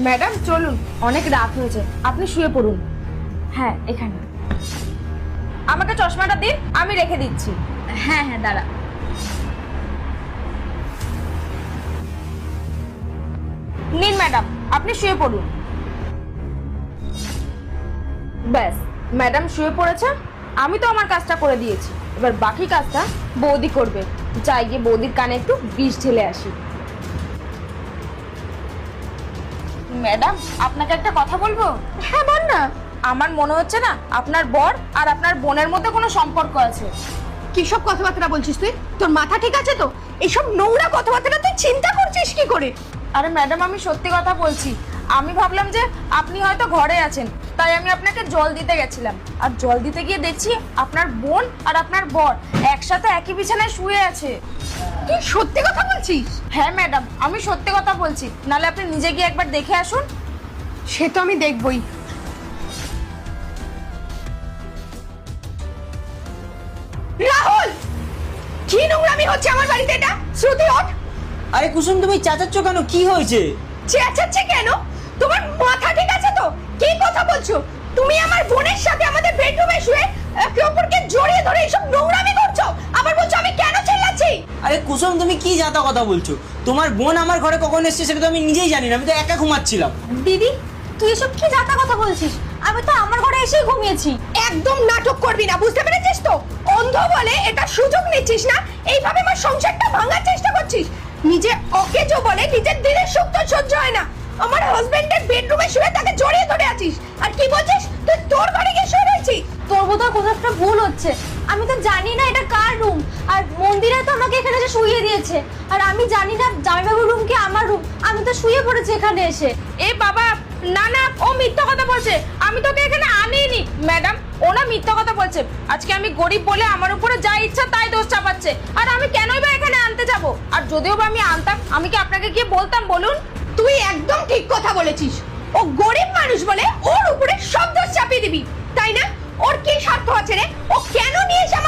Madam চলুন, অনেক রাত হয়েছে, আপনি শুয়ে পড়ুন। হ্যাঁ এখানে। আমাকে চশমাটা দিন, আমি রেখে দিচ্ছি। হ্যাঁ হ্যাঁ দাঁড়া। নিন ম্যাডাম, আপনি শুয়ে পড়ুন। ব্যাস, ম্যাডাম শুয়ে পড়েছে, আমি তো আমার কাজটা করে দিয়েছি, এবার বাকি কাজটা বৌদি করবে। যাই গিয়ে বৌদির কানে একটু বিষ ঢেলে আসি। ম্যাডাম, আপনাকে একটা কথা বলবো? হ্যাঁ বল না। আমার মনে হচ্ছে না আপনার বর আর আপনার বোনের মধ্যে কোনো সম্পর্ক আছে। কি সব কথাবার্তা বলছিস তুই? তোর মাথা ঠিক আছে তো? এইসব নোংরা কথাবার্তা তুই চিন্তা করছিস কি করে? আরে ম্যাডাম, আমি সত্যি কথা বলছি। আমি ভাবলাম যে আপনি হয়তো ঘরে আছেন, তাই আমি আপনাকে জল দিতে গেছিলাম। আর জল দিতে গিয়ে দেখছি আপনার বোন আর আপনার বর একসাথে একই বিছানায় শুয়ে আছে। তুই সত্যি কথা বলছিস? হ্যাঁ ম্যাডাম, আমি সত্যি কথা বলছি, নাহলে আপনি নিজে গিয়ে একবার দেখে আসুন। সে তো আমি দেখবই। রাহুল, কি নোংরামি হচ্ছে আমার বাড়িতে এটা? শ্রুতি ওঠ। আরে কুসুম, তুমি চেঁচাচ্ছ কেন? কি হয়েছে? চেঁচাচ্ছে কেন? তোমার মাথা ঠিক আছে তো? কি কথা বলছো? তুমি আমার বোনের সাথে আমাদের বেডরুমে শুয়ে একে অপরকে জড়িয়ে ধরে এইসব নোংরামি করছো, আবার বলছো আমি কেন চিল্লাচ্ছি? আরে কুসুম, তুমি কি যাতা কথা বলছো? তোমার বোন আমার ঘরে কখন এসেছে সেটা তো আমি নিজেই জানি না, আমি তো একা ঘুমাচ্ছিলাম। দিদি, তুই এসব কি যাতা কথা বলছিস? আমি তো আমার ঘরে এসেই ঘুমিয়েছি। একদম নাটক করবি না, বুঝতে পেরেছিস তো? অন্ধ বলে এটা সুযোগ নিচ্ছিস না, এইভাবে আমার সংসারটা ভাঙার চেষ্টা করছিস। নিজে অকেজো বলে নিজের দিনের সুখ তো সহ্য হয় না। আমার হাজবেন্ডের বেডরুমে শুয়ে তাকে জড়িয়ে ধরে আছিস, আর কি বলছিস তুই তোর ঘরে গিয়ে শুয়ে রয়েছিস? তোর বোধহয় কোথাও একটা ভুল হচ্ছে। আমি তো জানি না এটা কার রুম, আর মন্দিরে তো আমাকে এখানে এসে শুইয়ে দিয়েছে, আর আমি জানি না জামাইবাবুর রুম কি আমার রুম। আমি তো শুয়ে পড়েছি এখানে এসে। এ বাবা, না না, ও মিথ্যা কথা বলছে, আমি তোকে এখানে আনিনি। ম্যাডাম, ও না মিথ্যা কথা বলছে। আজকে আমি গরিব বলে আমার উপরে যা ইচ্ছা তাই দোষ চাপাচ্ছে, আর আমি কেনই বা এখানে আনতে যাব? আর যদিও বা আমি আনতাম, আমি কি আপনাকে গিয়ে বলতাম বলুন? তুই একদম ঠিক কথা বলেছিস। ও গরিব মানুষ বলে ওর উপরে সব দোষ চাপিয়ে দিবি, তাই না? ওর কি স্বার্থ আছে রে? ও কেন নিয়ে এসে আমার